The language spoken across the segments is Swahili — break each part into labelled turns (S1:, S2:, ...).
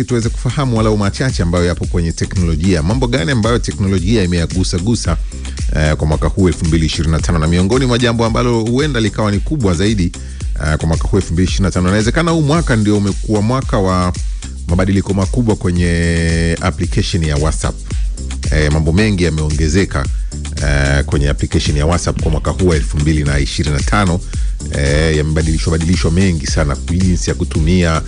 S1: tuweze kufahamu walau machache ambayo yapo kwenye teknolojia. Mambo gani ambayo teknolojia imeyagusa kwa mwaka huu 2025, na miongoni mwa jambo ambalo huenda likawa ni kubwa zaidi kwa mwaka huu 2025. Inawezekana huu mwaka ndio umekuwa mwaka wa mabadiliko makubwa kwenye application ya WhatsApp. Mambo mengi yameongezeka kwenye application ya WhatsApp kwa mwaka huu 2025. Yamebadilishwa mengi sana, jinsi ya kutumia,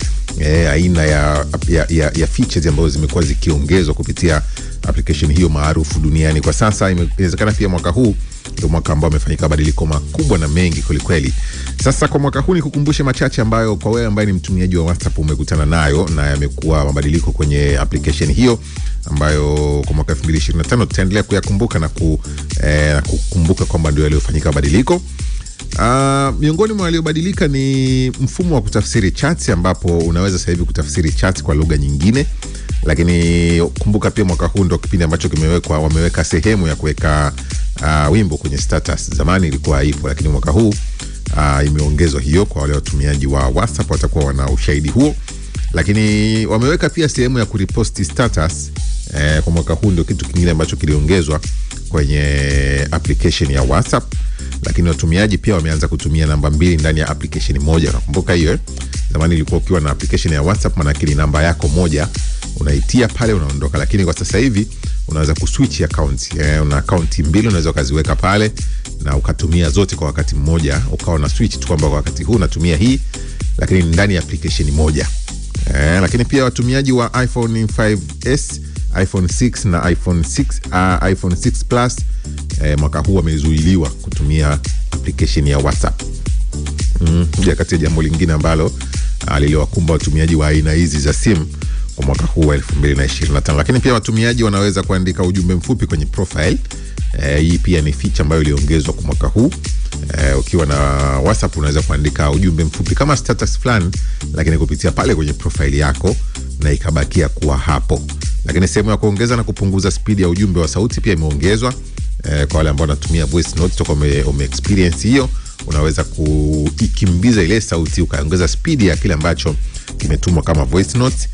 S1: aina ya features ambazo zimekuwa zikiongezwa kupitia application hiyo maarufu duniani kwa sasa. Inawezekana pia mwaka huu ndio mwaka ambao umefanyika mabadiliko makubwa na mengi kweli. Sasa kwa mwaka huu nikukumbushe machache ambayo kwa wewe ambaye ni mtumiaji wa WhatsApp umekutana nayo, na yamekuwa mabadiliko kwenye application hiyo ambayo kwa mwaka 2025 tutaendelea kuyakumbuka na kukumbuka kwamba ndio yaliyofanyika mabadiliko. Miongoni mwa waliobadilika ni mfumo wa kutafsiri chats, ambapo unaweza sasa hivi kutafsiri chats kwa lugha nyingine. Lakini kumbuka pia mwaka huu ndio kipindi ambacho wameweka sehemu ya kuweka wimbo kwenye status. Zamani ilikuwa hivyo, lakini mwaka huu imeongezwa hiyo. Kwa wale watumiaji wa WhatsApp watakuwa wana ushahidi huo. Lakini wameweka pia sehemu ya kuriposti status. Kwa mwaka huu ndio kitu kingine ambacho kiliongezwa kwenye application ya WhatsApp. Lakini watumiaji pia wameanza kutumia namba 2 ndani ya application moja. Unakumbuka hiyo? Zamani ilikuwa ukiwa na application ya WhatsApp maana yake ni namba yako moja, unaitia pale unaondoka. Lakini kwa sasa hivi unaweza kuswitch account. Una account 2 unaweza kuziweka pale na ukatumia zote kwa wakati mmoja. Ukawa na switch tu kwamba kwa wakati huu natumia hii, lakini ndani ya application moja. Lakini pia watumiaji wa iPhone 5s, iPhone 6 na iPhone 6 Plus mwaka huu wamezuiliwa kutumia application ya WhatsApp. Ndio kati ya jambo lingine ambalo liliwakumba watumiaji wa aina hizi za simu kwa mwaka huu wa 2025. Lakini pia watumiaji wanaweza kuandika ujumbe mfupi kwenye profile. Hii pia ni feature ambayo iliongezwa kwa mwaka huu. Ukiwa na WhatsApp unaweza kuandika ujumbe mfupi kama status fulani, lakini kupitia pale kwenye profile yako na ikabakia kuwa hapo. Lakini sehemu ya kuongeza na kupunguza speed ya ujumbe wa sauti pia imeongezwa. Kwa wale ambao wanatumia voice notes, toka experience hiyo, unaweza kuikimbiza ile sauti ukaongeza speed ya kile ambacho kimetumwa kama voice notes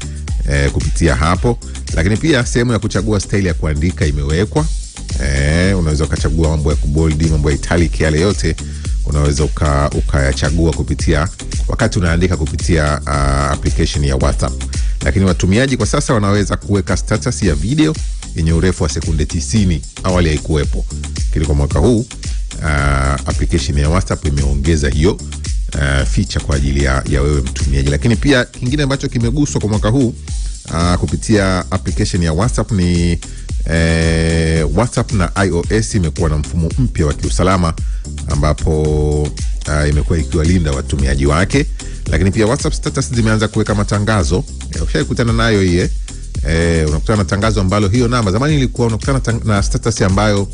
S1: kupitia hapo. Lakini pia sehemu ya kuchagua style ya kuandika imewekwa. Unaweza ukachagua mambo ya kubold, mambo ya italic, yale yote unaweza ukayachagua kupitia wakati unaandika kupitia application ya WhatsApp. Lakini watumiaji kwa sasa wanaweza kuweka status ya video yenye urefu wa sekunde 90. Awali haikuwepo. Kile kwa mwaka huu application ya WhatsApp imeongeza hiyo feature kwa ajili ya wewe mtumiaji. Lakini pia kingine ambacho kimeguswa kwa mwaka huu kupitia application ya WhatsApp ni WhatsApp na iOS imekuwa na mfumo mpya wa kiusalama, ambapo imekuwa ikiwalinda watumiaji wake. Lakini pia WhatsApp status zimeanza kuweka matangazo. Ushaikutana nayo hii? Unakutana na tangazo ambalo hiyo namba, zamani ilikuwa unakutana na status ambayo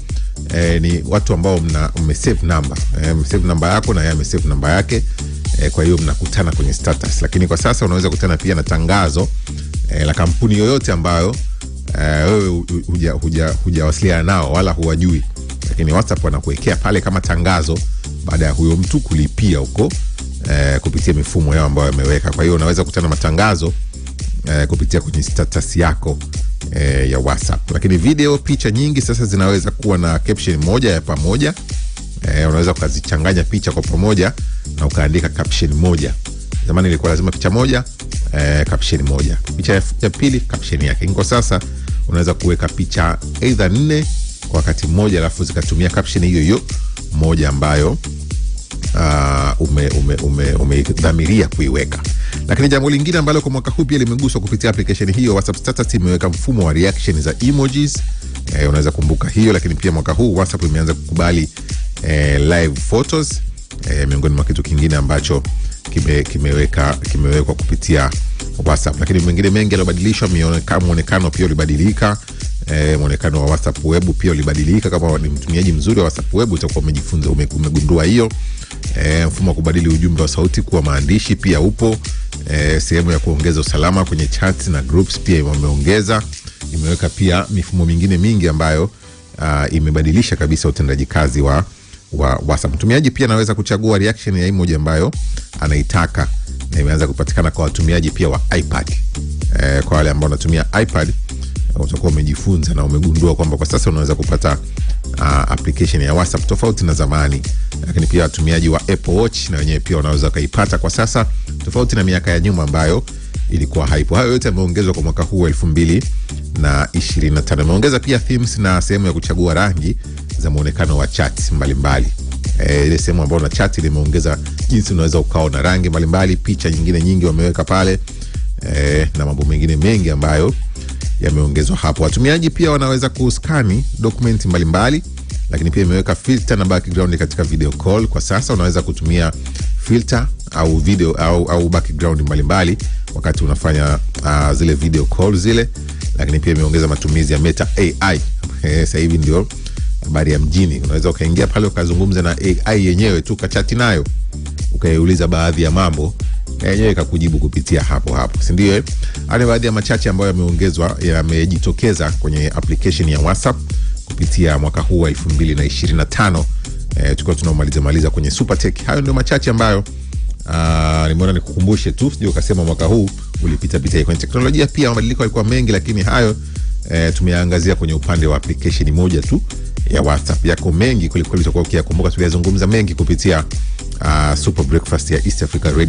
S1: ni watu ambao mmesave namba. Mmesave namba yako na yeye amesave namba yake. Kwa hiyo mnakutana kwenye status. Lakini kwa sasa unaweza kukutana pia na tangazo la kampuni yoyote ambayo wewe hujawasiliana nao wala huwajui, lakini WhatsApp wanakuwekea pale kama tangazo baada ya huyo mtu kulipia huko kupitia mifumo yao ambayo wameweka. Kwa hiyo unaweza kukutana matangazo kupitia kwenye status yako ya WhatsApp. Lakini video, picha nyingi sasa zinaweza kuwa na caption moja ya pamoja. Unaweza kuzichanganya picha kwa pamoja na ukaandika caption moja. Zamani ilikuwa lazima picha moja, caption moja. Picha ya pili, caption yake. Kwa sasa unaweza kuweka picha either 4 kwa wakati mmoja, alafu zikatumia caption hiyo hiyo moja ambayo umedhamiria kuiweka. Lakini jambo lingine ambalo kwa mwaka huu pia limeguswa kupitia application hiyo, WhatsApp status imeweka mfumo wa reaction za emojis. Unaweza kumbuka hiyo. Lakini pia mwaka huu WhatsApp imeanza kukubali live photos, miongoni mwa kitu kingine ambacho kimewekwa kupitia WhatsApp. Lakini mengine mengi yalobadilishwa, muonekano pia ulibadilika. Muonekano wa WhatsApp web pia ulibadilika. Kama ni mtumiaji mzuri wa WhatsApp web utakuwa umejifunza, umegundua hiyo. Mfumo wa kubadili ujumbe wa sauti kuwa maandishi pia upo. Sehemu ya kuongeza usalama kwenye chats na groups pia wameongeza. Imeweka pia mifumo mingine mingi ambayo imebadilisha kabisa utendaji kazi wa WhatsApp. Mtumiaji pia anaweza kuchagua reaction ya emoji ambayo anaitaka, na imeanza kupatikana kwa watumiaji pia wa iPad. Kwa wale ambao wanatumia iPad utakuwa umejifunza na umegundua kwamba kwa sasa unaweza kupata application ya WhatsApp tofauti na zamani. Lakini pia watumiaji wa Apple Watch na wenyewe pia wanaweza kaipata kwa sasa, tofauti na miaka ya nyuma ambayo ilikuwa haipo. Hayo yote yameongezwa kwa mwaka huu 2025. Yameongeza pia themes na sehemu ya kuchagua rangi za muonekano wa chat mbalimbali. Ile sehemu ambayo na chat limeongeza jinsi unaweza ukaona rangi mbalimbali, picha nyingine nyingi wameweka pale, na mambo mengine mengi ambayo yameongezwa hapo. Watumiaji pia wanaweza kuskani dokumenti mbalimbali, lakini pia imeweka filter na background katika video call. Kwa sasa unaweza kutumia filter au video au background mbalimbali wakati unafanya zile video call zile. Lakini pia imeongeza matumizi ya Meta AI. Sasa hivi ndio habari ya mjini. Unaweza ukaingia pale ukazungumza na AI yenyewe tu, kachati nayo, ukaiuliza baadhi ya mambo, yenyewe ikakujibu kupitia hapo, si ndio? Haya baadhi ya machache ambayo yameongezwa, yamejitokeza kwenye application ya WhatsApp kupitia mwaka huu wa 2025. Tuko tunamaliza kwenye Super Tech. Hayo ndio machache ambayo nimeona nikukumbushe tu, sio ukasema mwaka huu ulipita kwenye teknolojia. Pia mabadiliko yalikuwa mengi, lakini hayo tumeangazia kwenye upande wa application moja tu ya WhatsApp. Yako mengi kuliko tutakuwa ukiyakumbuka, tulizungumza mengi kupitia Super Breakfast ya East Africa Radio.